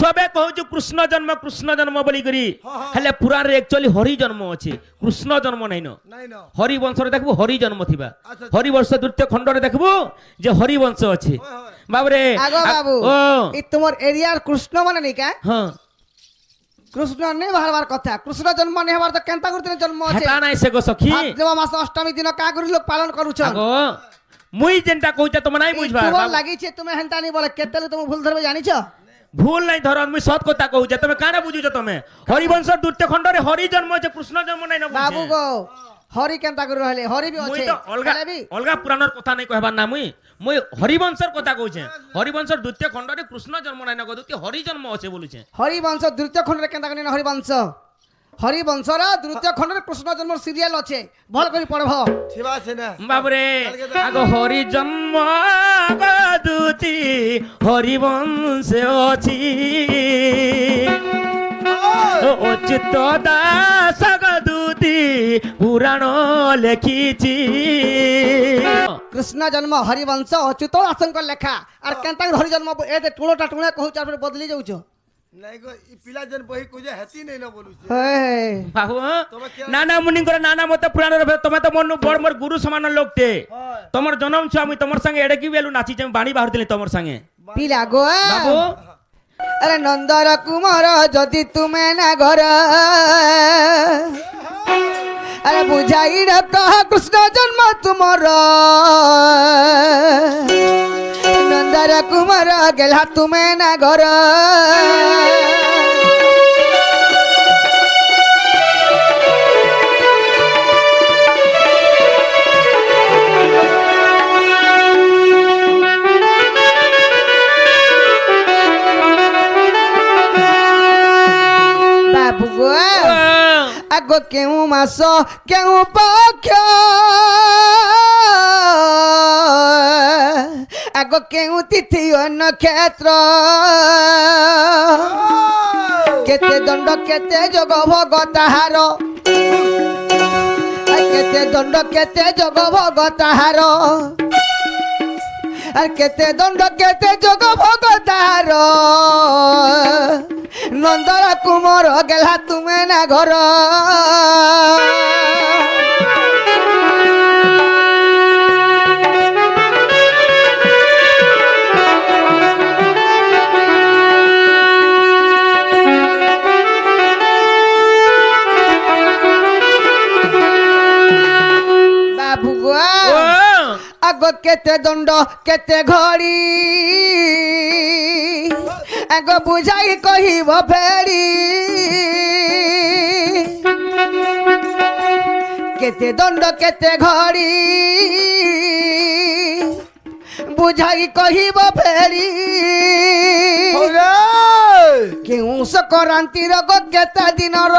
সবে কହୁଛୁ কৃষ্ণ জন্ম বলি করি হেলে পুরাণ রে একচুয়ালি হরি জন্ম আছে কৃষ্ণ জন্ম নাই ন হরি বংশরে দেখবো হরি জন্ম থিবা হরি বংশ দ্বিতীয় খণ্ডরে দেখবো যে হরি বংশ আছে বাবরে আগো বাবু ও এই তোমার এরিয়ার কৃষ্ণ মানে নেই কা হ্যাঁ কৃষ্ণ নেই বাহারবার কথা কৃষ্ণ জন্ম নেই হবার তো কেনতা করতে জন্ম আছে হেটা নাই সে গো সখী ভাদ্রব মাস অষ্টমী দিন কা করি লোক পালন করুছ আগো মুই যেনটা কইতা তোমরা নাই বুঝবা তোমার লাগিছে তুমি হেনতা নি বলে কেতেলে তুমি ভুল ধরবে জানিছ ভুল নাই ধর মুই সৎ কথা কହୁছে তুমি কানা বুঝুছ তুমি হরিবংশ দ্বিতীয় খণ্ডরে হরি জন্ম আছে কৃষ্ণ জন্ম নাই না বাবু গো হরি কেনতা করি রহলে হরি বি মুই আছে তো অলগা পুরাণর কথা নাই কহবার না মুই হরিবংশর কথা কହୁছে হরিবংশর দ্বিতীয় খণ্ডরে কৃষ্ণ জন্ম নাই না দ্বিতীয় হরি জন্ম আছে বলুছে হরি বংশ দ্বিতীয় খণ্ডরে কেনতা করি হরি বংশ হরি বংশর দ্বিতীয় খণ্ডরে কৃষ্ণ জন্ম সিরিয়াল আছে ভাল করে পড়ব ঠিক আছে না বাবরে আগ হরি জন্ম দুতি হরিবংশে অছি অচ্যুত দাস দুতি পুরাণ লেখিছি কৃষ্ণ জন্ম হরি বংশ অচ্যুত দাসঙ্কর লেখা আর কেনতা হরি জন্ম এ টুণটা টুণে কহু তারপরে বদলি যাউছ নাই গো ই পিলা যেন বহি কইছে হেতি নাই না বলুছে বাবু নানা মুনিଙ୍କର নানা মতে পুরাণର ତମେ ତ ମୋର ବଡ଼ ମୋର ଗୁରୁ ସମାନ ଲୋକଟେ ତମର ଜନ୍ମ ଛୁଆ ମୁଇଁ ତମର ସାଙ୍ଗେ ଏଡେ କି ବେଲୁ ନାଚିଛେ ବାଣୀ ବାହାରୁଥିଲି ତମର ସାଙ୍ଗେ পিলা গো বাবু আরে নন্দর কুমার যদি তুমি না ঘর আরে বুঝাই কহ কৃষ্ণ জন্ম তোমার নন্দর কুমার গেলা তুমি না ঘর বাবু গো আগ কেউ মাস কেউ পক্ষ আগ কেউ তিথি নক্ষত্র কেতে দণ্ড কেতে যোগ ভোগ তাহার কেতে দণ্ড কেতে যোগ ভোগ তাহার আর কেতে দণ্ড কেতে যোগ ভোগ তাহার নন্দর কুমার গেলা তুমি না ঘর বাবু গো আগ কেতে দণ্ড কেতে ঘড়ি আগ বুঝাই কহিব ফেরি কেতে দণ্ড কেতে ঘড়ি বুঝাই কহিব ফেরি কেউ সংক্রান্তির গো কেতে দিনর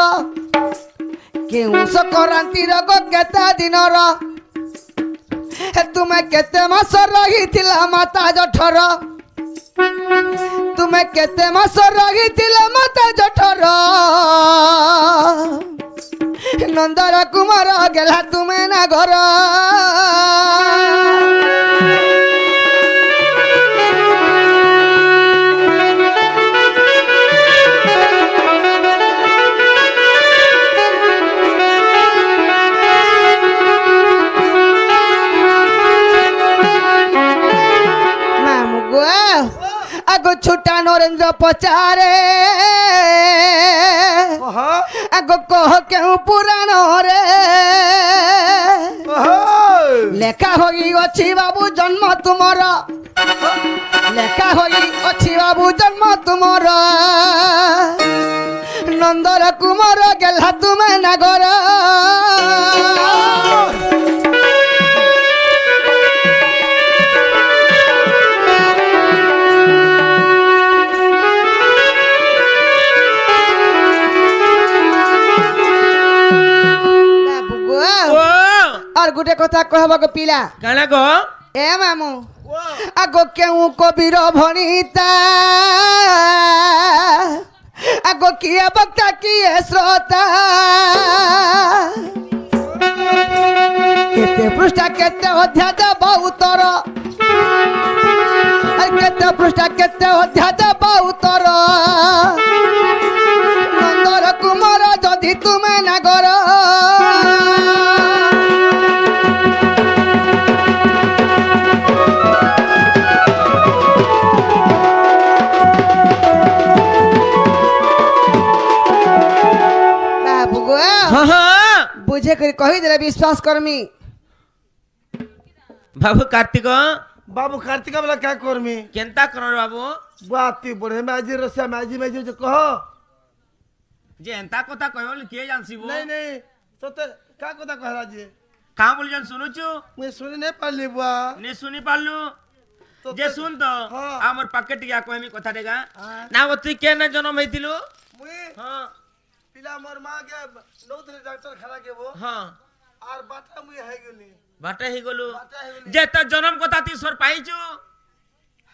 কেউ সংক্রান্তির গো কেতে দিনর তুমি কেতে মাস রহিছিলা মাতা জঠর তুমি কেতে মাস রহিছিলা মাতা জঠর নন্দর কুমার গেলা তুমি না ঘর আগ ছুটা নরেন্দ্র পচারে আগ কহ কেউ পুরাণ রে লেখা হই অছি বাবু জন্ম তুমর লেখা হই অছি বাবু জন্ম তুমর নন্দর কুমার গেলা তুমি নাগর আর গোটে কথা কহবাক পিলা কাଣା গো এ মামু আগ কেউ কবির ভণিতা আগ কিয়ে বক্তা কিয়ে শ্রোতা কেতে পৃষ্ঠা কেতে অধ্যায় দেব উত্তর আর কেতে পৃষ্ঠা কেতে অধ্যায় দেব উত্তর বুঝে করে কহিদেলে বিশ্বাস করমি। বাবু কার্তিক बाबू कार्तिका वाला क्या करमी কেনতা কর বাবু बात बड़े मैजी रसिया मैजी मैजी जो कहो যে এন্তা কথা কইবল কে জানছিব नहीं नहीं सत्य क्या কথা कहला जी কাম বলি জান শুনুছু मैं सुनी नहीं पाली बुआ নে শুনি পারলু तो যে শুন তো হ্যাঁ। আমার পাকে টিকা কইমি কথা দেগা হ্যাঁ। না গো তুই কেন জন্ম হইতিলু मुई হ্যাঁ पिला मोर मां के नौतरी डॉक्टर खाना के वो হ্যাঁ और बाटा मुई है गनी বাটে হি গলু बाटा है गनी যে তোর জন্ম কথা তুই সর পাইছু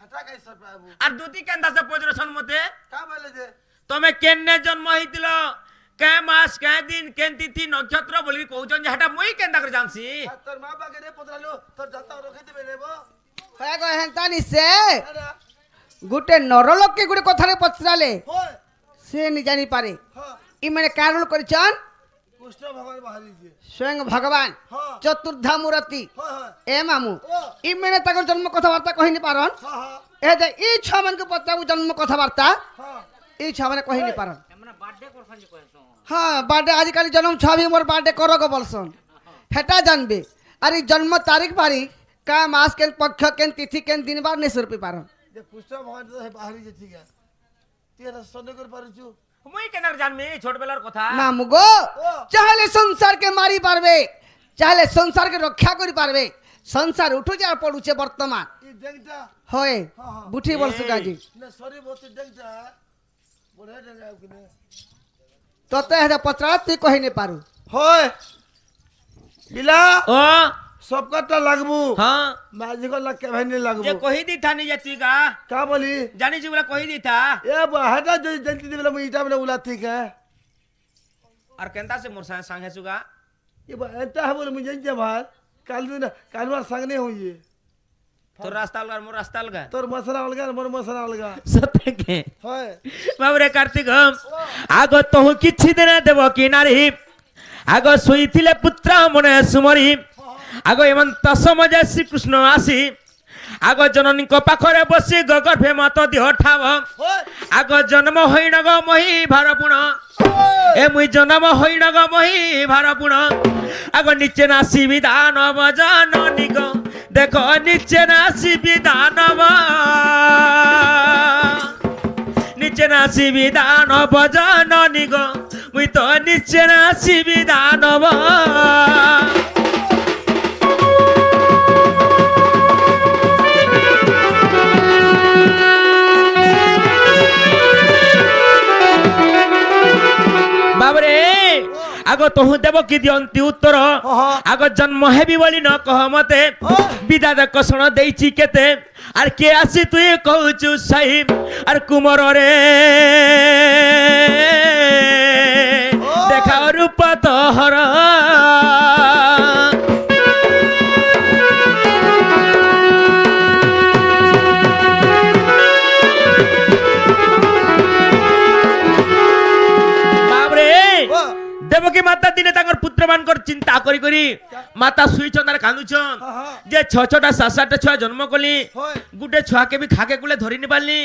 हटा के सर बाबू আর দুটি কেনতা সে পজরছন মতে क्या बोले जे তুমি কেনে জন্ম হইতিল কে মাস কে দিন কেন তিথি নক্ষত্র বলি কହୁছন যে হেটা মুই কেনতা করে জানছি তোর মা বাগে রে পদরালো তোর যাতা রখে দিবে নেবো হয়ে গো হেনতা নিছে আরে গোটে নরলোককে গোটে কথারে পচরালে হয় সে নি জানি পারে হ্যাঁ ই মানে কারণ করিছন কৃষ্ণ ভগবান বাহারি যে স্বয়ং ভগবান হ্যাঁ চতুর্ধা মূরতি হয় হয় এ মামু ও ই মানে তাকর জন্ম কথাবার্তা কহিনি পারন হ্যাঁ হ্যাঁ এ যে ই ছ মানকে পচাবু জন্ম কথাবার্তা হ্যাঁ এই ছ মানে কহিনি পারন হ্যাঁ বার্থডে আজকাল জন্ম ছবি মোর বার্থডে করগ বলছন হেটা জানবে আর এই জন্ম তারিখ বারিখ কা মাস কেন পক্ষ কেন তিথি কেন দিন বার নে সুরপি পারন যে কৃষ্ণ ভগবান তো বাহারি যে ঠিক আছে তুই এটা সন্দেহ করে পারছু মুই কেন জানমি ছোটবেলার কথা মামু গো ও চাইলে সংসারকে মারি পারবে চাইলে সংসারকে রক্ষা করি পারবে সংসার উঠু যা পড়ুছে বর্তমান এই ডেংটা হয় হ্যাঁ, হ্যাঁ। বুঝি বলছু কাজি না সরি বলতে ডেংটা বড় ডেংটা কিনে তোতে হেটা পচরা তুই কহিনি পারু হয় বিলা ও সবকটা লাগবু হ্যাঁ মাঝি को लग के भाई नहीं लगबू যে কহি দি থানি যে তুই গা क्या बोली জানিছি বলে কহি দি থা ए हटा जो जल्दी दे बोला मुझे इटा में उला ठीक है আর কেনতা সে মোর সাঙ্গে সুগা ये ऐसा है बोले मुझे जब भाई काल बार संग नहीं हुई তোর রাস্তা আলগা আর মোর রাস্তা আলগা तोर मसला अलगा मोर मसला अलगा সত্যি কে है বাবরে কার্তিক আগ তো কিছু দিন দেব কি নারী আগ শুইছিলে পুত্র মনে সুমরি আগ এমন্ত সমাজে শ্রীকৃষ্ণ আসি আগ জননীଙ୍କ পাখরে বসি গর্ভে মত দেহ ঠাব আগ জন্ম হইন গ মহি ভারপুণ এ মুই জন্ম হইন গ মহি ভারপুণ আগ নিচে নাসি বিধান বজননী গ দেখ নিচে নাসি বিধান নিচে নাসি বিধান বজননী গ মুই তো নিচে নাসি বিধান বাবরে আগ তহু দেব কি দিয়ন্তি উত্তর আগ জন্ম হেবি বলি ন কহ মতে বিদা দেখ শোণ দেইছি কেতে আর কে আসি তুই কହୁଛୁ সাই আর কুমর রে দেখা রূপ তোহর দেবকী মাতা দিনে তাঙ্কর পুত্র মানকর চিন্তা করি করি মাতা শুইছন আর কান্দুছন যে ছ ছটা সাত সাতটা ছুয়া জন্ম কলি গুটে ছুয়াকে বি খাকে কুলে ধরি নি পারলি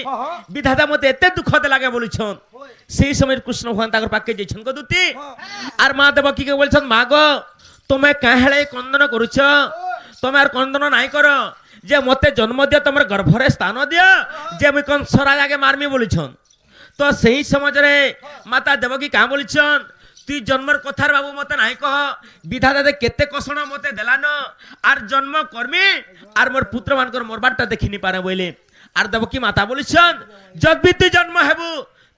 বিধাতা মতে এতে দুঃখ দে লাগে বলুছন সেই সময় কৃষ্ণ ভগবান তাঙ্কর পাকে যাইছন গো দুতি আর মা দেবকীকে বলছন মা গো তুমি কাহেলে কন্দন করুছ তুমি আর কন্দন নাই কর যে মতে জন্ম দিও তোমার গর্ভরে স্থান দিও যে মুই কোন সরাজ আগে মারমি বলুছন তো সেই সমাজরে মাতা দেবকী কা বলছন তুই জন্মর কথার বাবু মতে নাই কহ বিধাতা কেতে কষণ মতে দেলান আর জন্ম কর্মী আর মোর পুত্র মানকর মরবারটা দেখিনি পারে বইলে আর দেবকী মাতা বলিছন যদি তুই জন্ম হেবু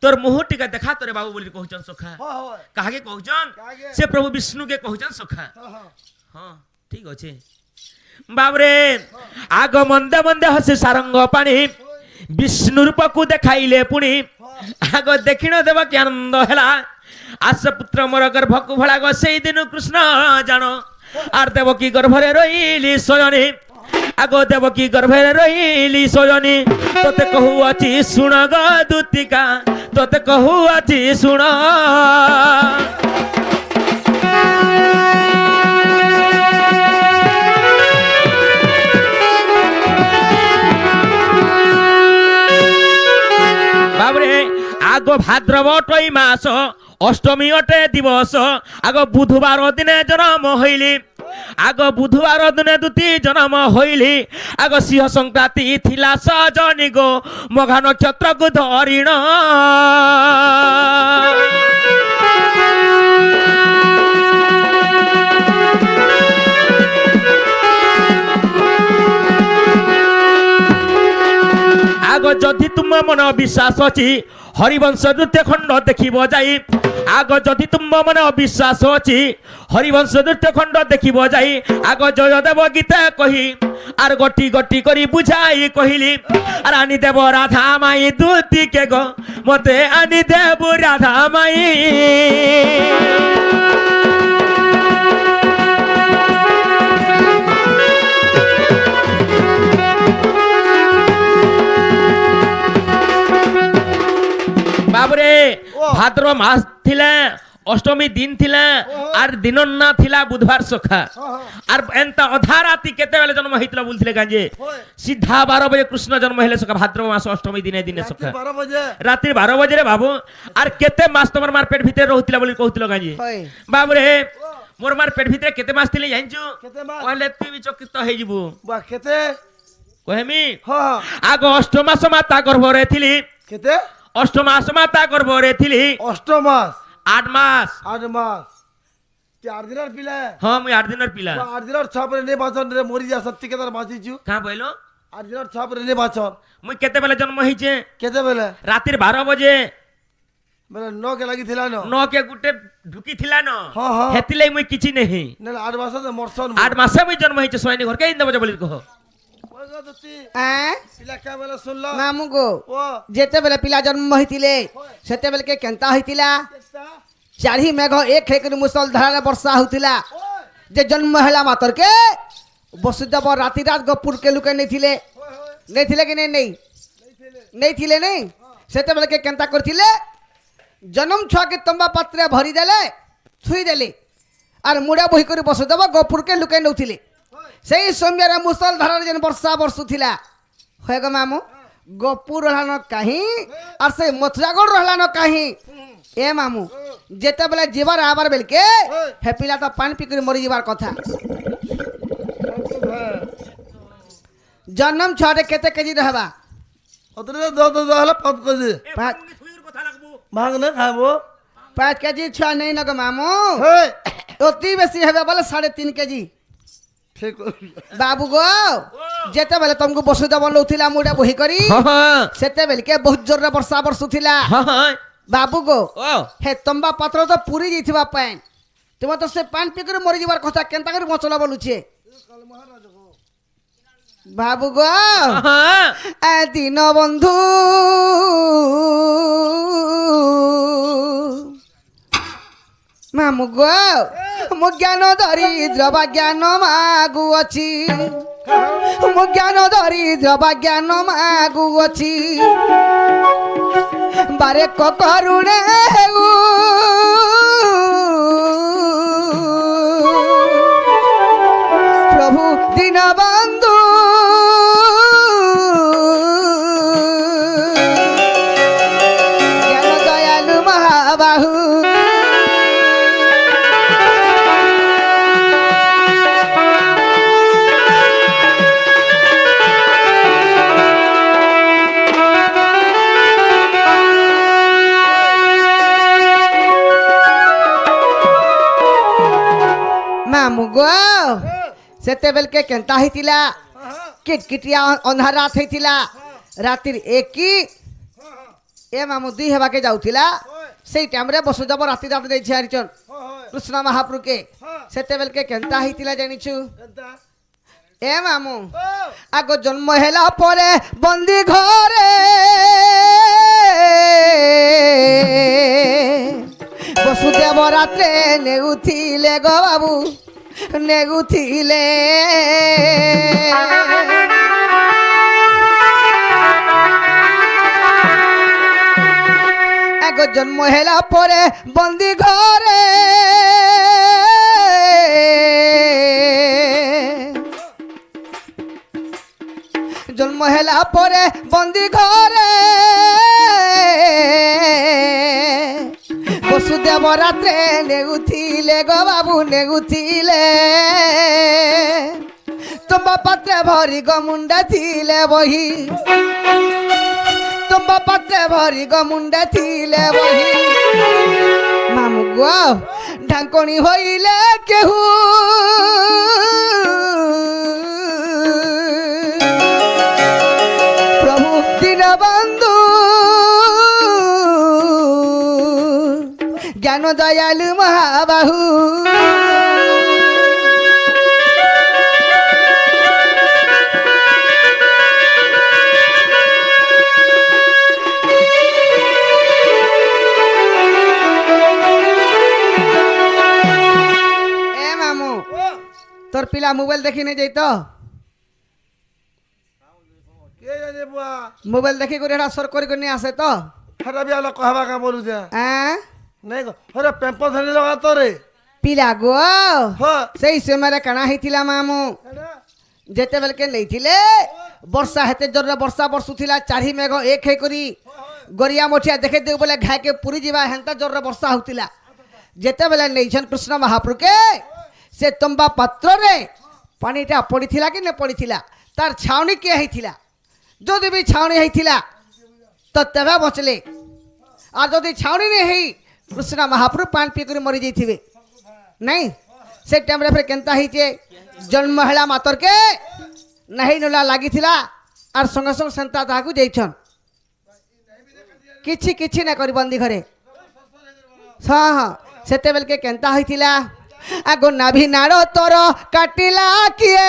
তোর মুহ টিকা দেখা তোরে বাবু বলি কহুছন সখা কাহাকে কহুছন সে প্রভু বিষ্ণুকে কহুছন সখা হ্যাঁ ঠিক আছে বাবরে আগ মন্দে মন্দে হসে সারঙ্গ পানি বিষ্ণু রূপকু দেখাইলে পুনি আগ দেখিন দেবকী আনন্দ হেলা আস পুত্র মোর গর্ভকু ভলা গো সেই দিন কৃষ্ণ জান আর দেবকী গর্ভরে রইলি সয়নী আগ দেবকী গর্ভরে রইলি সয়নী তোতে কহু আছি শুণ গ দুতিকা তোতে কহু আছি শুণ বাবরে আগ ভাদ্রবটই মাস অষ্টমী অটে দিবস আগ বুধবার দিনে জন্ম হইলি আগ বুধবার দিনে দুটি জন্ম হইলি আগ সিংহ সংক্রান্তি থিলা সজনি গো মঘা নক্ষত্রକୁ ধরিণ আগ যদি তুম মন বিশ্বাস অছি হরিবংশ নৃত্য খণ্ড দেখিব যাই আগ যদি তুম মনে অবিশ্বাস অছি হরিবংশ নৃত্য খণ্ড দেখিব যাই আগ জয়দেব গীতা কহি আর গটি গটি করি বুঝাই কহিলি আর আনি দেব রাধা মাই দুতি কে গো মতে আনি দেব রাধা মাই বাবরে ভাদ্র মাস থিলা অষ্টমী দিন থিলা আর দিন না থিলা বুধবার সখা আর এন্তা অধা রাতি কেতেবেলে জন্ম হইতলা বলছিলে গাঞ্জে সিধা 12 বাজে কৃষ্ণ জন্ম হইলে সখা ভাদ্র মাস অষ্টমী দিনে দিনে সখা রাত্রি 12 বাজে রে বাবু আর কেতে মাস তোমার মার পেট ভিতরে রহুতলা বলি কহুতল গাঞ্জে বাবরে মোর মার পেট ভিতরে কেতে মাস থিলে জানছু কইলে তুই বি চকিত হই যিবু বা কেতে কহেমি আগ অষ্টমাস মাতা গর্ভরে থিলি কেতে অষ্টমাস মাতা গর্ভরে থিলি অষ্টমাস 8 মাস 8 মাস 4 দিনের পিলা হ্যাঁ মুই 8 দিনের পিলা 8 দিনের ছাপরে নে বাচন রে মরি যা সত্যি কেদার বাঁচিছু কাঁ বইলো 8 দিনের ছাপরে নে বাচন মুই কেতে বেলে জন্ম হইছে কেতে বেলে রাতের 12 বাজে মানে 9 কে লাগি থিলা ন 9 কে গুটে ঢুকি থিলা ন হ্যাঁ হ্যাঁ হেতিলে মুই কিছু নেহি নে 8 মাস মরছন 8 মাসে মুই জন্ম হইছে সোয়ানি ঘর কে ইন্দা বজে বলি কহ পিলা কা বেলে শুনলো মামু গো ও যেতেবেলে পিলা জন্ম হইতিলে সেতেবেলে কে কেনতা হইতিলা চারি মেঘ এক হেকরি মুসল ধারারে বর্ষা হউতিলা যে জন্ম হেলা মাতর কে বসুদেব রাতি রাত গপুর কে লুকে নেইথিলে নেইথিলে কি নেই নেইথিলে নেই সেতেবেলে কে কেনতা করতিলে জন্ম ছুয়া কে তম্বা পাত্রে ভরি দেলে ছুই দেলে আর মুড়া বহি করে বসুদেব গপুর কে লুকে নউথিলে সেই সময়ের মুসল ধারার যেন বর্ষা বর্ষুথিলা হয়ে গো মামু গপুর রহলানো কাহি আর সেই মথুরাগড় রহলানো কাহি এ মামু যেতেবেলে জীবার আবার বেলকে হে পিলা তো পানি পিকরি মরি যাবার কথা জন্ম ছড়ে কেতে কেজি রহবা অতরে দ হলো 5 কেজি ভাঙ না খাবো 5 কেজি ছ নেই না গো মামু হে অতি বেশি হবে বলে 3.5 কেজি ঠিক বাবু গো যেতেবেলে তোমাকে বসুদেব লউথিলা মুড়া বহি করি সেতেবেলে বহুত জোরে বর্ষা বর্ষুথিলা বাবু গো ও হে তম্বা পাত্র তো পুরি যাইথিবা পান তুমি তো সে পান পিকরে মরি যাবার কথা কেনতা করে মচলা বলুছে বাবু গো দিন বন্ধু মামু গো মো জ্ঞান দরিদ্র বা জ্ঞান মাগু অছি মো জ্ঞান দরিদ্র বা জ্ঞান মাগু অছি বারে করুণে প্রভু দিন বন্ধু জ্ঞান দয়ালু মহাবাহু মামু গো সেতেবেলকে কেনতা হইতিলা কিটকিটিয়া অন্ধার রাত হইতিলা রাতির একই এ মামু দুই হেবাকে যাউতিলা সেই টাইমরে বসুদেব রাতি রাত দেইছে হারিচন কৃষ্ণ মহাপ্রভুকে সেতেবেলকে কেনতা হইতিলা জানিছু এ মামু আগ জন্ম হেলা পরে বন্দি ঘরে বসুদেব রাত্রে নেগুথিলে গো বাবু নেগুথিলে আগ জন্ম হেলা পরে বন্দি ঘরে জন্ম হেলা পরে বন্দি ঘরে নবরাত্রে নেগুথিলে গো বাবু নেগুথিলে তোমা পাত্রে ভরি গো মুন্ডা থিলে বহি তোমা পাত্রে ভরি গো মুন্ডা থিলে বহি মামু গো ঢাঙ্কনি হইলে কেহু প্রভু দীনবন্ধু জ্ঞান দয়ালু মহাবাহু এ মামু তোর পিলা মোবাইল দেখি নে যাই তো কে জানে বুয়া মোবাইল দেখি করে এটা সর করে নিয়ে আসে তো হেটা বি আলো কহাবা কা বলু দে হ্যাঁ নাই গো হরে পেম্প ধরে লগা তোরে পিলা গো হ সেই সময় কাଣା হইতিলা মামু যেতেবেলকে নেইଥିଲେ ବର୍ଷା ହେତେ ଜୋରରେ ବର୍ଷା ବର୍ଷୁଥିଲା ଚାରି ମେଘ ଏକ ହେଇକରି ଗରିଆ ମଠିଆ ଦେଖେଇ ଦେଉ ବୋଲେ ଘାଇକେ ପୁରୀ ଯିବା ହେନ୍ତା ଜୋରରେ ବର୍ଷା ହଉଥିଲା ଯେତେବେଳେ ନେଇଛନ୍ କୃଷ୍ଣ ମହାପ୍ରଭୁକେ ସେ ତମ୍ବା ପାତ୍ରରେ ପାଣିଟା ପଡ଼ିଥିଲା କି ନ ପଡ଼ିଥିଲା ତାର ଛାଉଣି କିଏ ହେଇଥିଲା ଯଦି ବି ଛାଉଣି ହେଇଥିଲା ତ ତେବେ ବଞ୍ଚଲେ আর যদি ছাউনি নেই হেই কৃষ্ণ মহাপ্রভু পান পিকরি মরি যাইথিবে নাই সে টাইমরে ফের কেনতা হইছে জন্ম হেলা মাতরকে নাহি নলা লাগিছিলা আর সঙ্গে সঙ্গে সেন্তা তাহাকু যাইছন কিছু কিছু না করি বন্দি ঘরে হ্যাঁ হ্যাঁ সেতেবেলকে কেনতা হইছিলা আগো নাভি নাড় তোর কাটিলা কিয়ে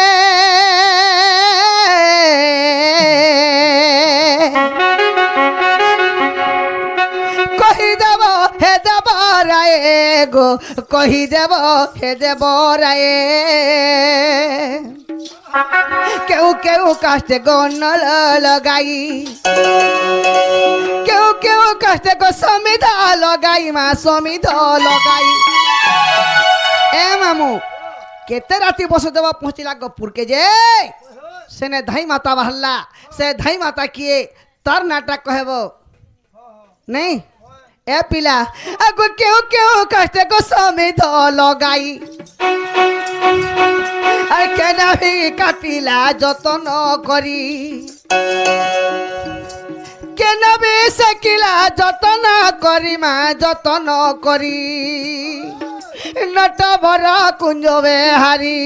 কহিদেব হে দেব রায়ে গো কহিদেব হে দেব রায়ে কেউ কেউ কাষ্টে গণ লগাই কেউ কেউ কাষ্টে গো সমিধ লগাই মা সমিধ লগাই এ মামু কেতে রাতি বসে দেব পৌঁছিলা গপুরকে যে সেনে ধাই মাতা বাহারলা সে ধাই মাতা কিয়ে তার নাটক কহেব नहीं ए पिला अगो क्यों क्यों कष्ट को समिध लगाई আর কেন হি কাটিলা যতন করি কেন বি সেকিলা যতন করি মা যতন করি নট ভর কুঞ্জবে হারি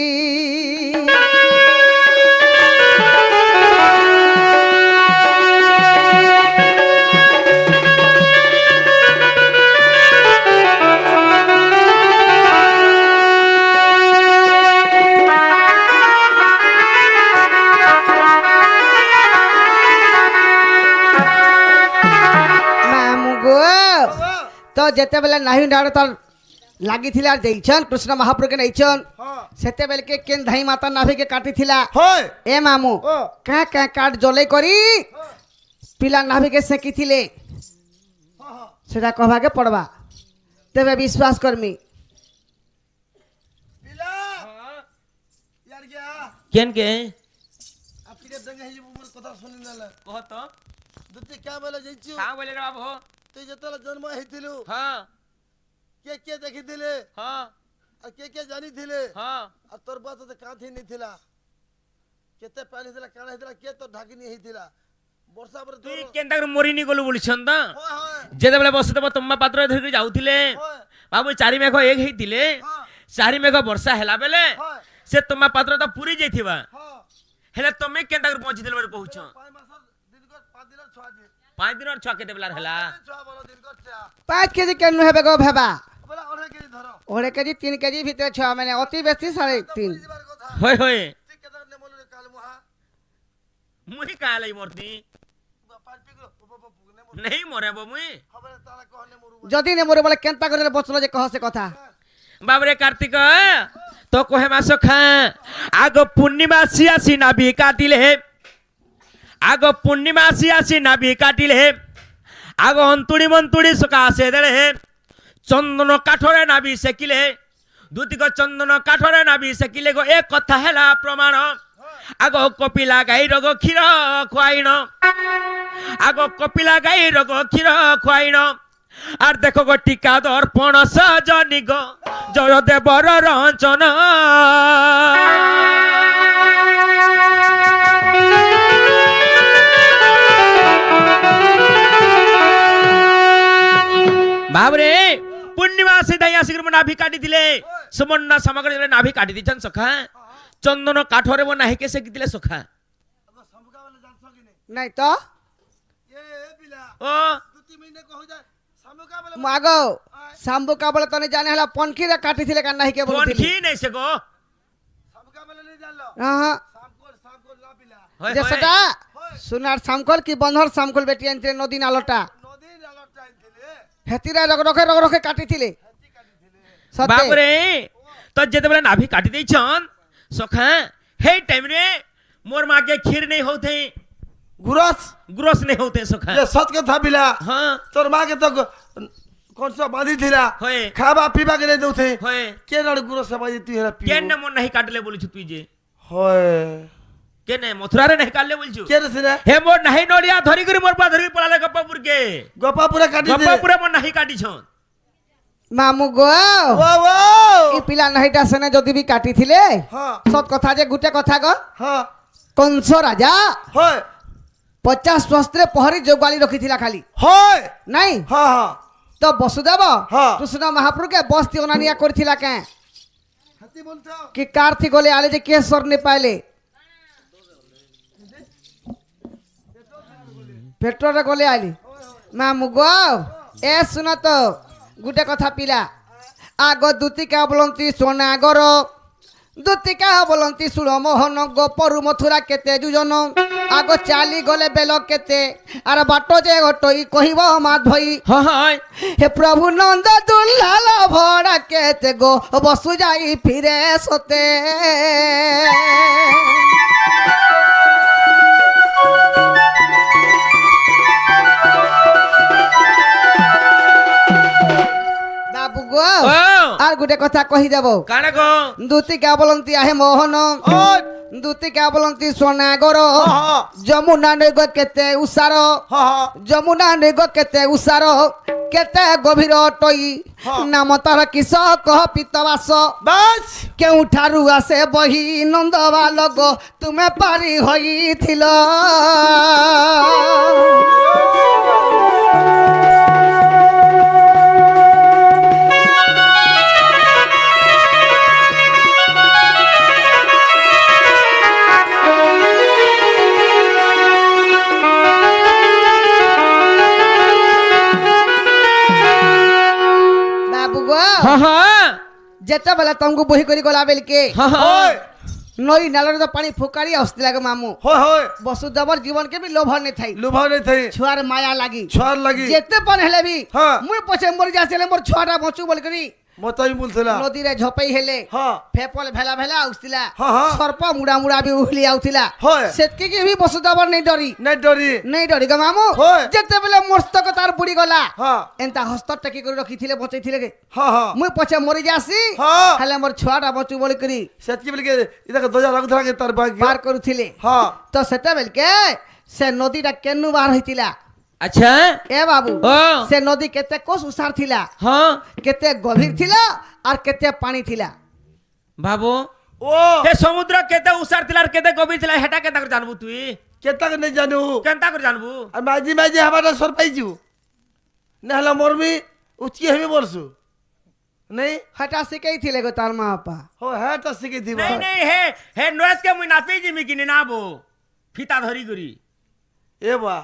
তো যেতেবেলে নাহি ডাড় তার লাগিছিল আর যাইছন কৃষ্ণ মহাপ্রভুকে নেইছন সেতেবেলকে কেন ধাই মাতা নাভিকে কাটিছিলা হয় এ মামু কা কা কাট জলে করি পিলা নাভিকে সেকিছিলে সেটা কভাকে পড়বা তেবে বিশ্বাস করমি পিলা यार क्या কেন কে आपके दंगे ही मोर কথা শুনি নালে কহ তো দুতি কা বলে যাইছু কা বলে রে বাবু তুই যেতলা জন্ম হইতিলু হ্যাঁ কে দেখিছিলে হ্যাঁ আর কে জানিছিলে হ্যাঁ আর তোর বাত তো কাঁথি নিছিলা কেতে পানি দিলা কানা হইতিলা কে তো ঢাকিনি হইতিলা বর্ষা পরে তুই কেনতা করে মরিনি গলু বলিছন তো হয় হয় যেতেবেলে বসে দেব তোমা পাত্র ধরি যাউଥିଲେ হয় বাবু চারি মেঘ এক হইতিলে হ্যাঁ চারি মেঘ বর্ষা হেলা বেলে হয় সে তোমা পাত্র তো পুরি যাইথিবা হ্যাঁ হেলে তুমি কেনতা করে পৌঁছিছিল বলে কହୁছ 5 মাসর দিন কর 5 দিনের 6 দিন 5 দিনের ছ কেতেবেলার হেলা 6 বলো দিন কর 5 কেজি কেন হেবে গো ভেবা বলা অনেক কেজি ধরো 1 কেজি 3 কেজি ভিতরে 6 মানে অতি বেশি 3.5 দিবার কথা হয় হয় ঠিক কেদার নে মলে কাল মুহা মুই কালাই মরতি পাঁচ পিগো নে নেই মরে মুই হবে তালা কহনে মরু যদি নে মোরে বলে কেনতা করে বচলো যে কহ সে কথা বাবরে কার্তিক তো কহে মাস খা আগ পূর্ণিমা আসি নাভি কাটিলে আগ পূর্ণিমা আসি নাভি কাটিলে আগ অন্তুড়ি মন্তুড়ি সকা আসে দেড়ে চন্দন কাঠরে নাভি সেকিলে দুতিক চন্দন কাঠরে নাভি সেকিলে গো এ কথা হেলা প্রমাণ আগ কপিলা গাই রগ ক্ষীর খুয়াইন আগ কপিলা গাই রগ ক্ষীর খুয়াইন আর দেখো গো টিকাদর পণস জনি গো জয় দেবর রঞ্চন বাবরে পূর্ণিমা সিধাই আসিকি মো নাভি কাটি দিলে সুবর্ণ সামগ্রী নাভি কাটি দিছন সখা চন্দন কাঠরে মো নাহিকে সে দিলে সখা শামুকা বলে জানছ কি নেই নাই তো এ পিলা ও 2-3 মহিনে কহু যায় শামুকা বলে মাগ শাম্বু কাবলে তনে জানে হলা পনখিরে কাটিছিলে কান নাহি কে কোন বলতিলি কি নাই সে গো শামুকা বলে নেই জানলো হ্যাঁ শামকল না পিলা হয়, যে হয়। সেটা সোনার শামকল কি বন্ধর শামকল বেটি আনতে নদী নালটা নদী নালত চাইছিলে হেতিরা রগ রগে কাটিছিলে হেতি কাটিছিলে সতে বাপরে তো যেতে বেলা নাভি কাটি দেইছন সখা হে টাইম রে মোর মাকে ক্ষীর নেই होते गुरस ग्रोस नहीं होते सखा ये सच कथा पिला हां तोर माँ के तो कौन सा बांधी थिला होए खाबा पीबा के नहीं दउथे होए के लड़ गुरस बाजी तू हेरा पी केन मन नहीं काटले बोलु छु तुई जे होय केने मथुरा रे नहीं काटले बोल छु के रसिना हे मोर नहीं नोडिया धरी करी मोर पा धरी पळाले गप्पापुर के गोपा पूरा काटी दे गप्पापुर मोर नहीं काटी छन মামু গো वो वो এই পিলা নাহিটা সেনে যদি বি কাটিছিলে हां সত কথা যে গুটে কথা গো हां কংস রাজা होय 50 শস্ত্রে পহরি যোগালি রখিছিলা খালি होय নাই हां हां তো বসুদেব হ্যাঁ। কৃষ্ণ মহাপ্রভুকে বস্তি অনানিয়া করেছিলা কে हती बोलता কি কার্তি গলে আলে যে কে স্বর্ণে পাইলে পেট্রোলে গলে আইলি মা মুগো এ শুনো তো গুটে কথা পিলা আগ দুতিকা বলন্তি সোনাগর দুতিকা বলন্তি সুর মোহন গোপরু মথুরা কেতে দুজন আগ চালি গলে বেল কেতে আর বাট যে ঘটই কহিব মাধই হয় হে প্রভু নন্দ দুল্লাল ভরা কেতে গো বসু যাই ফিরে সতে বাবু গো ও আর গোটে কথা কহি যাব কানা গো দুতিকা বলন্তি আহে মোহন ओय দুতিকা বলন্তি সোনাগর हां যমুনা নৈগ কেতে উষার हां हां যমুনা নৈগ কেতে উষার কেতে গভীর টই হ্যাঁ। নাম তার কিস কহ পিতবাস बस কেউঠারু আসে বহি নন্দবাল গো তুমি পারি হইছিল বাবু গো হ্যাঁ যেতেবেলে তমকু বহি করি গলা বেলকে হ্যাঁ होय নই নালরে তো পানি ফুকারি আসতে লাগে মামু होय होय বসুদেবর জীবনকে বি লোভ নেই থাই लुभा नहीं थई ছুয়ার মায়া লাগি छार लगी যেতে পান হেলে বি হ্যাঁ। মুই পছে মরি যাইছিলে মোর ছুয়াটা বঁচু বলি করি मताई बोलथला নদীরে ঝপাই হেলে हां ফেপল ভেলা ভেলা আউসতিলা হ্যাঁ, হ্যাঁ। সর্প মুড়া মুড়া বি উহলি আউতিলা হয়। সেতকি কি বি বসুদেবর নেই ডরি नहीं डरी নেই ডরি গো মামু হয়। যেতেবেলে মস্তক তার বুড়ি গলা हां এন্তা হস্ত টেকি করে রখিছিলে বচাইছিলে গে हां हां মুই পছে মরি যাসি हां হেলে মোর ছুয়াটা বঁচু বলি করি सेतकी बोल के इधर ध्वजा रख धरा के तार बाग পার করুছিলে हां তো সেতেবেলকে সে নদীটা কেনু বার হইতিলা আচ্ছা এ বাবু ও সে নদী কেতে কোষ উসার থিলা হ্যাঁ কেতে গভীর থিলা আর কেতে পানি থিলা বাবু ओ হে সমুদ্র কেতে উসার তিলার কেতে গভীর তিলা হেটা কেতা করে জানবু তুই केता के नहीं जानू কেনতা করে জানবু আর মাঝি মাঝি হবাটা সর পাইছু না হলে মরমি উচকি হবি বলছু नहीं হটা শিখাই থিলে গো তার মা আপা हो है तो सिखे थी नहीं नहीं हे हे नोएस के मुई नापी जिमी किनी नाबो ফিতা ধরি করি ए बा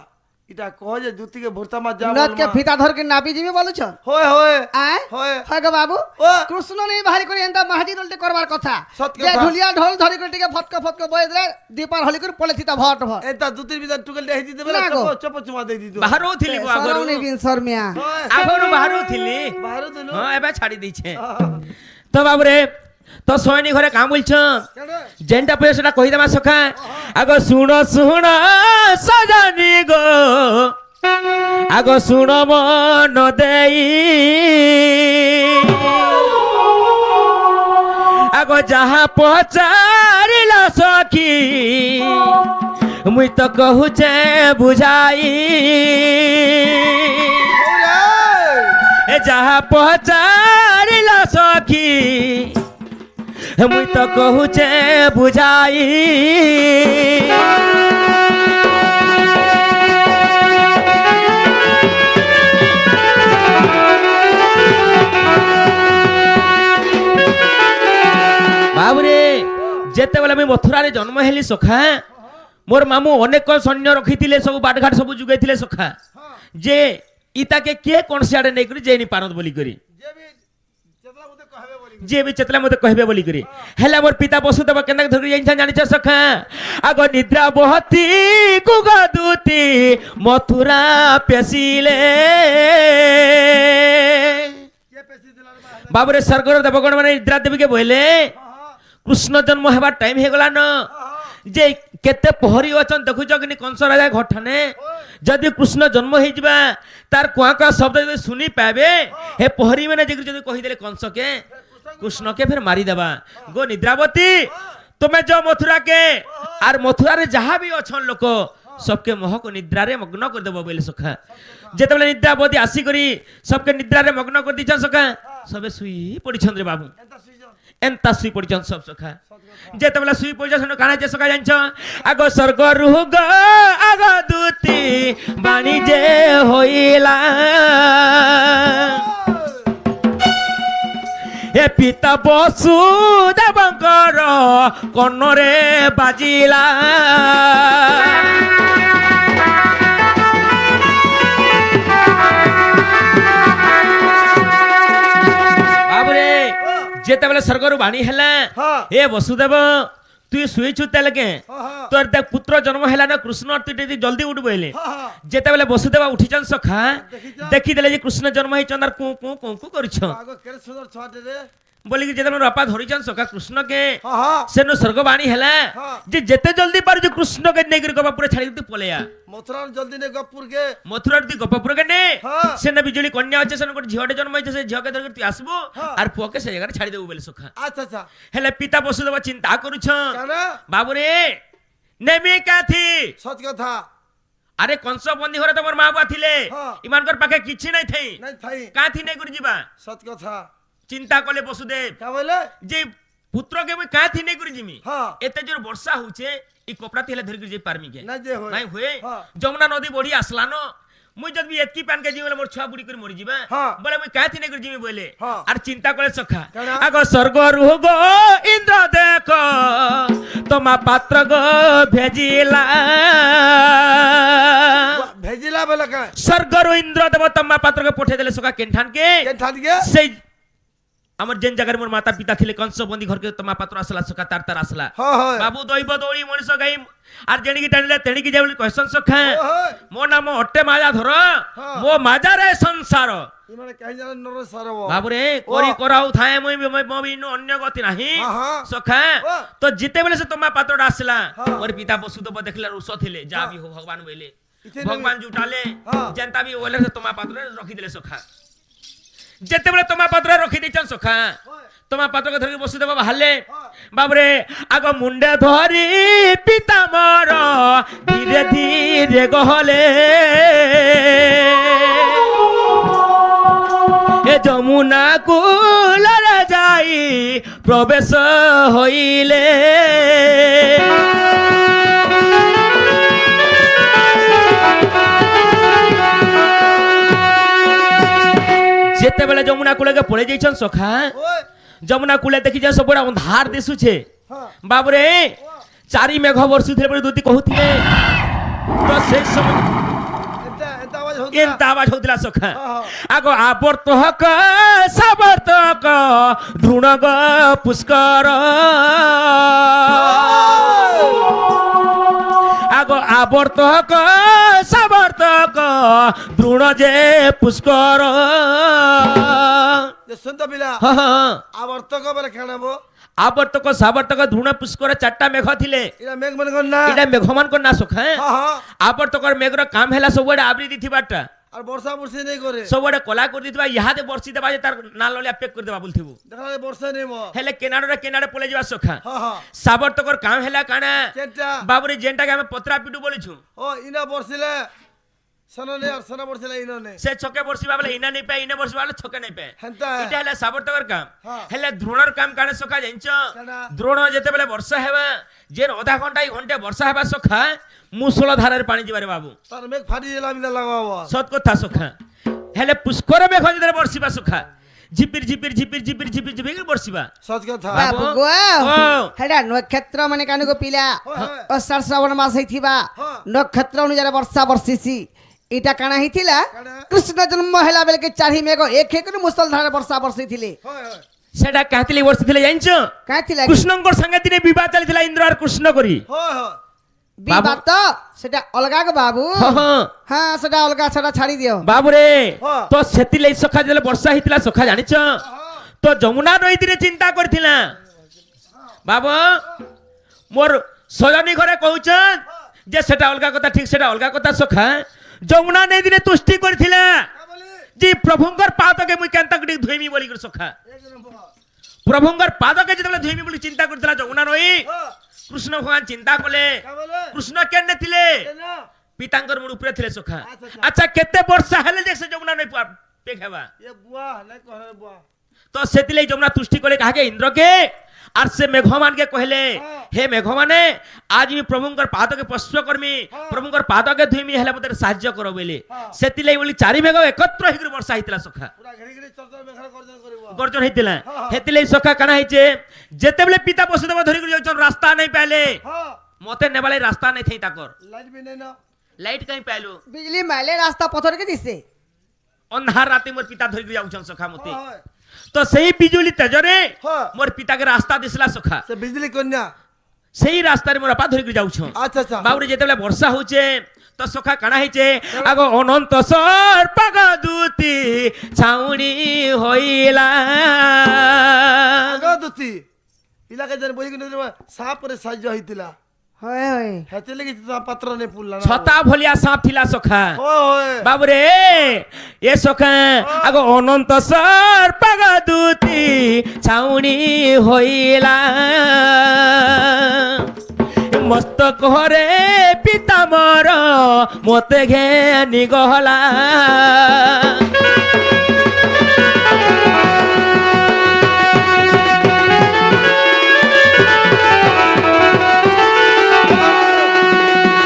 इटा कह जे जुती के भुरता मा जा নদ কে ফিতা ধর কে নাপি জিমি বলছ होय होय আয় होय হয় গো বাবু ও কৃষ্ণ নেই বাহারি করে এন্তা মাহাজি রলতে করবার কথা সৎ যে কথা। ঢুলিয়া ঢোল ধরি করে টিকে ফটক ফটক বয়ে দিলে দীপার হলি করে পলে থিতা ভট ভট एता जुती बिदा टुकल दे दी देबे ना गो। चप चप चुमा दे दी दो বাহারও থিলি গো আগরু সরৌনি বিন শর্মিয়া होय আগরু বাহারও থিলি बाहर दिलो হ্যাঁ এবে ছাড়ি দিছে তো বাবুরে তো সৈনী ঘরে কাম বলছ केडे যেনটা পেয়ে সেটা কই দেবা সখা আগ শুণ শুণ সজানি গো আগ শুণ মন দেই আগ যাহা পচারিল সখী মুই তো কহুছে বুঝাই ओरे ଯାହା ପଚାରିଲ ସଖୀ ମୁଇଁ ତ କହୁଛେ ବୁଝାଇ ବାବୁରେ ଯେତେବେଳେ ମୁଇଁ ମଥୁରାରେ ଜନ୍ମ ହେଲି ସଖା মোর মামু অনেক সৈন্য রখিলে সব বাটঘাট সব যুগাইলে সখা যে ইতাকে কে কোন সিয়াড়ে নেই করে যাইনি পারত বলি করি যে বি চেতলা মতে কহবে বলি করি হেলা মোর পিতা বসুদেব কেনা ধরি যাইছা জানিছ সখা আগ নিদ্রা বহতি কুগদুতি মথুরা পেশিলে বাবুরে স্বর্গর দেবগণ মানে নিদ্রা দেবীকে বইলে কৃষ্ণ জন্ম হবার টাইম হয়ে গলা ন যে কেতে পহরি অছন দেখুছ কি কংস রাজা ঘটানে যদি কৃষ্ণ জন্ম হয়ে যা তার কুয়া কুয়া শব্দ যদি শুনি পাবে হে পহরি মানে যে যদি কহিদেলে কংসকে কৃষ্ণকে ফের মারি দেবা গো নিদ্রাবতী তুমি যাও মথুরা কে আর মথুরারে যাহা বি অছন লোক सबके मोह को निद्रा रे मग्न कर देबो बोले सखा जेतबले निद्रावती आसी करी सबके निद्रा रे मग्न कर दिछन सखा सबे सुई पडिछन रे बाबू एंता सुई पडिछन सब सखा जेतबले सुई पडिछन काना जे सखा जानछ आगो स्वर्ग रुग आगो दूती बाणी जे होइला ए पिता बसुदेवंकर कन्नरे बाजिला बाबरे जेतेबेले स्वर्गरु बाणी हेला ए वसुदेव तू शुईछु तेले के तोर देख पुत्र जन्म हेला न कृष्ण तू जल्दी उठ बोले जेतेबेले वसुदेव उठिचन सखा देखि देले जे कृष्ण जन्म है चंदर कु कु कु कु करिछ आगो केरे सुंदर छाटे रे बोली कि जेतेबेले बापा धरिचन सखा कृष्ण के सेनो स्वर्ग बाणी हेला जे जेते जल्दी पार जे कृष्ण के नै कर गपपुर छाड़ी तू पलेया मथुरा जल्दी ने गपुर के मथुरा दी गपपुर के ने सेना बिजली कन्या আছে সেন কোন ঝিওটে জন্ম হইছে সে ঝিওকে ধরে তুই আসবো আর পুকে সে জায়গা ছাড়ি দেবো বলে সখা अच्छा अच्छा হেলে পিতা বসুদেব চিন্তা করুছ কেন বাবু রে নেমি কাথি सच कथा আরে কংস বন্দী ঘরে তোমার মা বাবা থিলে ইমানকর পাকে কিছু নাই থাই नहीं थाई কাথি নাই করে ଯିবা सच कथा চিন্তা কলে বসুদেব क्या बोले যে পুত্র কে মই কাথি নাই করে যিমি हां এতে জোর বর্ষা হউছে ই কপড়া থিলে ধরি করে যাই পারমি কে नहीं जे होय নাই হয়ে যমুনা নদী বড়ি আসলা ন মুই যদি এতকি প্যান কে জীবলে মোর ছুয়া বুড়ি করে মরি যিবা বলে মুই কাথি নাই করে যিমি বলে আর চিন্তা করে সখা আগো স্বর্গ রুহ গো ইন্দ্র দেখো তোমা পাত্র গো ভেজিলা भेजिला बोले का स्वर्ग रु इंद्र देव तम्मा पात्र के पठे देले सखा केनठान के से हमर जेन जगह मोर माता पिता थिले कंस बंदी घर के तम्मा पात्र असला सखा तार तार असला बाबू दैव दौड़ी मनुष्य गाई आर जेणी की टाणिले तेणी की जेबली क्वेश्चन सखा मो नाम अट्टे माया धर मो माजा रे संसार ई माने कहि जान नर सरव बाबू रे कोरी कराउ थाए मोई मोबी नो अन्य गति नाही सखा तो जिते बेले से तम्मा पात्र असला मोर पिता वसुदेव देखले रुस थिले जा भी हो भगवान बोले भगवान जुटाले जनता भी ओले से तमा पात्र रखी देले सखा जेते बेले तमा पात्र रखी देचन सखा तमा पात्र के धरि वसुदेव बाहले बाबरे आगो मुंडे धरी पिता मोर धीरे धीरे गहले ए जमुना कूलरे जाई प्रवेश होइले जेते बेले जमुना कूले के पड़े जाइछन सखा जमुना कूले देखि जे सबड़ा अंधार दिसुछे बाबरे चारि मेघ वर्षुथिले बरे दूती कहूथिले तो से समय एंता आवाज होतिला सखा आगो आवर्तक सावर्तक ध्रुणग पुष्कर आगो आवर्तक सावर्तक द्रोण जे पुष्कर सुन तो बिला आवर्तक बोले खानाबो आवर्तक सावर्तक ध्रुण पुष्कर चारटा मेघ थिले इला मेघ मन करना इला मेघमान को ना सखा आवर्तकर मेघर काम हैला सबडे आबरी दिथिबाटा और वर्षा वर्षी नहीं करे सबडे कला कर दिथबा यहादे वर्षी देबा जे तार नालले पैक कर देबा बोलथिबो देखला वर्षा नहीं मो हेले केनाडे पले जाबा सखा सावर्तकर काम हैला काना केटा बाबरे जेंटा के हम पत्रा पिटू बोलिछु ओ इना वर्षिले ସନ ନେ ଆଉ ସନ ପଡଥିଲା ଇନ ନେ ସେ ଛକେ ବର୍ଷିବା ବେଲେ ଇନା ନେଇ ପାଏ ଇନେ ବର୍ଷିବା ବେଲେ ଛକେ ନେଇ ପାଏ ହେନ୍ତା ଏଟା ହେଲା ସାବର୍ତ୍ତକର କାମ ହଁ। ହେଲେ ଦ୍ରୋଣର କାମ କାଣେ ସଖା ଜାଣିଛ କେନା? ଦ୍ରୋଣ ଯେତେବେଳେ ବର୍ଷା ହେବା ଯେ ଅଧା ଘଣ୍ଟା ঘন্টা ବର୍ଷା ହେବା ସଖା ମୁଷଳ ଧାରାରେ ପାଣି ଯିବାରେ ବାବୁ ତାର মেঘ ফাটি গেলা মিলা লাগাবো সত কথা সখা হেলে পুষ্কর মেঘ যেতেବେଳେ ବର୍ଷିବା ସଖା ঝিপির ঝিপির ঝিপির ঝিপির ঝিপির ঝিপির ବର୍ଷିବା সৎ কথা ବାବୁ ବାବୁ। ଗୋ ହଁ। ହେଟା ନକ୍ଷତ୍ର ମାନେ କାନକୁ ପିଲା হয়, হয়। ଅଷାଢ଼ ଶ୍ରାବଣ ମାସ ହେଇଥିବା ହଁ। ନକ୍ଷତ୍ର ଅନୁଯାୟୀ ବର୍ଷା ବର୍ଷିଛି ଏଇଟା କାଣା ହେଇଥିଲା କାଣା? କୃଷ୍ଣ ଜନ୍ମ ହେଲା ବେଳକେ ଚାରି ମେଘ ଏକ ହେଇକରି ମୁସଲଧାରେ ବର୍ଷା ବର୍ଷିଥିଲେ হয় হয় সেটা কাহিলে ବର୍ଷିଥିଲେ ଜାଣିଛ କାହିଁ ଥିଲା କି? କୃଷ୍ଣଙ୍କର ସାଙ୍ଗେ ଦିନେ ବିବାହ ଚାଲିଥିଲା ଇନ୍ଦ୍ର আর କୃଷ୍ଣ କରି হয় হয় ବିବାହ ତ ସେଟା ଅଲଗା ଗ ବାବୁ ହଁ ହଁ ହଁ ସେଟା ଅଲଗା ସେଟା ଛାଡି ଦିଅ ବାବୁରେ ହଁ। ତ ସେଥିଲାଗି ସଖା ଯେତେବେଳେ ବର୍ଷା ହେଇଥିଲା ସଖା ଜାଣିଛ ତ ଯମୁନା ନଈ ଦିନେ ଚିନ୍ତା କରିଥିଲା ବାବୁ মোর সজনী ঘরে কହୁছন যে সেটা অলগা কথা ঠিক সেটা অলগা কথা সখা যমুনা নদী দিনে তুষ্টি করেছিলা যে প্রভুঙ্কর পাদকে মুই কেনতা করি ধুইমি বলি করে সখা প্রভুঙ্কর পাদকে যেতবে ধুইমি বলি চিন্তা করেছিলা যমুনা নই কৃষ্ণ ভগবান চিন্তা কলে কৃষ্ণ কেনে থিলে পিতাঙ্কর মুড় উপরে থিলে সখা আচ্ছা কেতে বর্ষা হেলে যে সে যমুনা নই পেখাবা এ বুয়া নাই কহে বুয়া তো সেতিলে যমুনা তুষ্টি করে কাকে ইন্দ্রকে আর সে মেঘমানকে কহিলে হে মেঘমানে আজ আমি প্রভুঙ্কর পাদকে স্পর্শ করমি প্রভুঙ্কর পাদকে ধুইমি হেলে মতে সাহায্য করো বলে সেতিলে বলি চারি মেঘ একত্র হইকি বর্ষা হইতিলা সখা পুরা ঘড়ি ঘড়ি চর্চা মেঘার গর্জন করিব গর্জন হইতিলা হেতিলে সখা কানা হইছে যেতেবেলে পিতা বসুদেব ধরি করে যাইছন রাস্তা নাই পাইলে হ্যাঁ মতে নেবালে রাস্তা নাই থাই তাকর লাইট বি নাই না লাইট কাই পাইলো বিজলি মাইলে রাস্তা পথরকে দিছে অন্ধার রাতে মোর পিতা ধরি করে যাউছন সখা মতে হয় তো সেই বিজুলি তেজরে হ্যাঁ মোর পিতাকে রাস্তা দিছিলা সখা সে বিজলি কন্যা সেই রাস্তারে মোর আপা ধরি করে যাউছন আচ্ছা আচ্ছা বাবুরে যেতেবেলে বর্ষা হচ্ছে তো সখা কানা হয়েছে আগ অনন্ত সর্পাগ দুতি ছাউনি হইলা আগদতি ইলাকে জানি বহি কিনে সাপরে সাহায্য হইতিলা হয় হয় হেতে লাগি তা পাত্র নে পুল্লা না ছতা ভলিয়া সাপ থিলা সখা হয় হয় বাবুরে এ সখা আগ অনন্ত সর্পাগ দুতি ছাউনি হইলা মস্তক হরে পিতা মর মতে ঘেনি গহলা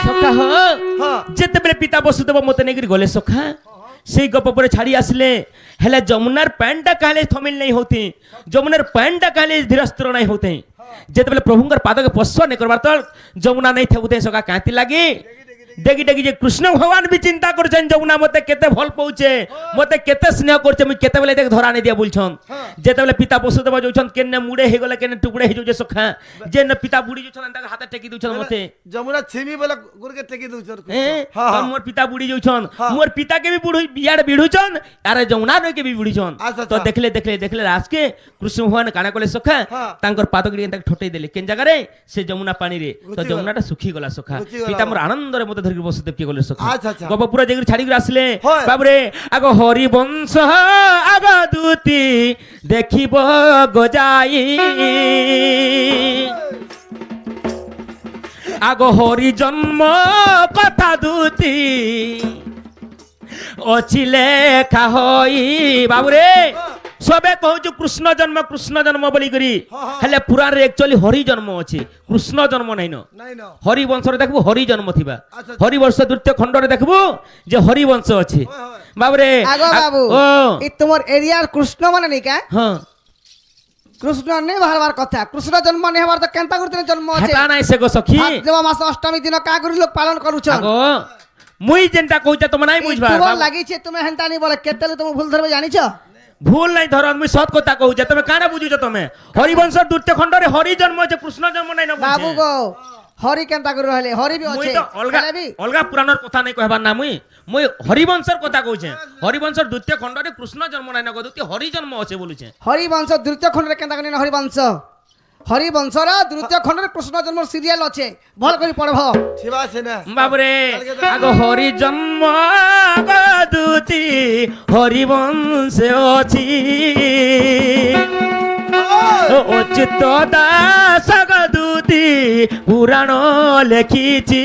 সখা হ্যাঁ যেতেবেলে পিতা বসুদেব মতে নেইকি গলে সখা সেই গপ পরে ছাড়ি আসলে হেলে যমুনার প্যান্টটা কালে থমিল নাই হতে যমুনার প্যান্টটা কালে ধীরস্থির নাই হতে যেতেবেলে প্রভুঙ্কর পাদকে স্পর্শ নাই করবার তল যমুনা নাই থাকুতে সখা কাঁতি লাগি দেখি দেখি যে কৃষ্ণ ভগবান বি চিন্তা করছেন যমুনা মতে কেতে ভাল পাউছে মতে কেতে স্নেহ করছে মুই কেতেবেলে দেখ ধরা নাই দিয়া বলছন যেতেবেলে পিতা বসুদেব যাউছন কেনে মুড়ে হয়ে গলে কেনে টুকড়ে হয়ে যাউছে সখা যে না পিতা বুড়ি যাউছন তাকে হাতে টেকি দউছন মতে যমুনা ছিমি বলে গুরকে টেকি দউছর হ্যাঁ হ্যাঁ তো মোর পিতা বুড়ি যাউছন হ্যাঁ। মোর পিতাকে বি বুড়ি বিয়াড়ে বিড়ুছন আরে যমুনা নইকে বি বুড়িছন আচ্ছা, তো আচ্ছা। দেখলে দেখলে দেখলে আজকে কৃষ্ণ ভগবান কানা কলে সখা হ্যাঁ। তাঙ্কর পাদকে তাকে ঠোটাই দেলে কেন জায়গারে সে যমুনা পানি রে তো ঘুচি যমুনাটা শুখি গলা সখা ঘুচি গলা। পিতা মোর আনন্দরে মতে ধরি বসুদেব কে গলে সখা আচ্ছা, আচ্ছা। গপপুরা যেগুলো ছাড়ি করে আসলে হয়। বাবুরে আগ হরি বংশ আগ দুতি দেখিব গজাই আগ হরি জন্ম কথা দুতি অছি লেখা হই বাবুরে সবে কହୁଛୁ কৃষ্ণ জন্ম বলি করি হেলে পুরাণে একচুয়ালি হরি জন্ম আছে কৃষ্ণ জন্ম নাই ন নাই না হরি বংশরে দেখবো হরি জন্ম থিবা আচ্ছা। হরি বংশ দ্বিতীয় খণ্ডরে দেখবো যে হরি বংশ আছে হয়, হয়। বাবুরে আগো বাবু ও এই তোমার এরিয়ার কৃষ্ণ মানে নেই কা হ্যাঁ কৃষ্ণ নেই বাহারবার কথা কৃষ্ণ জন্ম নেই হবার তো কেনতা করতে জন্ম আছে হেটা নাই সে গো সখী ভাদ্রব মাস অষ্টমী দিন কা করি লোক পালন করুছন আগো মুই যেনটা কইতা তুমি নাই বুঝবা তোমার বাবু। লাগিছে তুমি হেনতা নি বলে কেতেলে তুমি ভুল ধরবে জানিছ ভুল নাই ধরন মুই সৎ কথা কହୁছে তুমি কানা বুঝুছ তুমি হরিবংশর দ্বিতীয় খণ্ডরে হরি জন্ম আছে কৃষ্ণ জন্ম নাই না বাবু বুঝছে গো হরি কেনতা করি রহলে হরি বি মুই আছে তো অলগা হেলে বি অলগা পুরাণর কথা নাই কহবার না মুই হরিবংশর কথা কହୁছে হরিবংশর দ্বিতীয় খণ্ডরে কৃষ্ণ জন্ম নাই না গদুতি হরি জন্ম আছে বলুছে হরি বংশ দ্বিতীয় খণ্ডরে কেনতা করি হরি বংশ হরি বংশর দ্বিতীয় খণ্ডরে কৃষ্ণ জন্ম সিরিয়াল আছে ভাল করে পড়ব ঠিবা আছে না বাবুরে আগ হরি জন্ম গদুতি হরিবংশে অছি অচ্যুত দাস গদুতি পুরাণ লেখিছি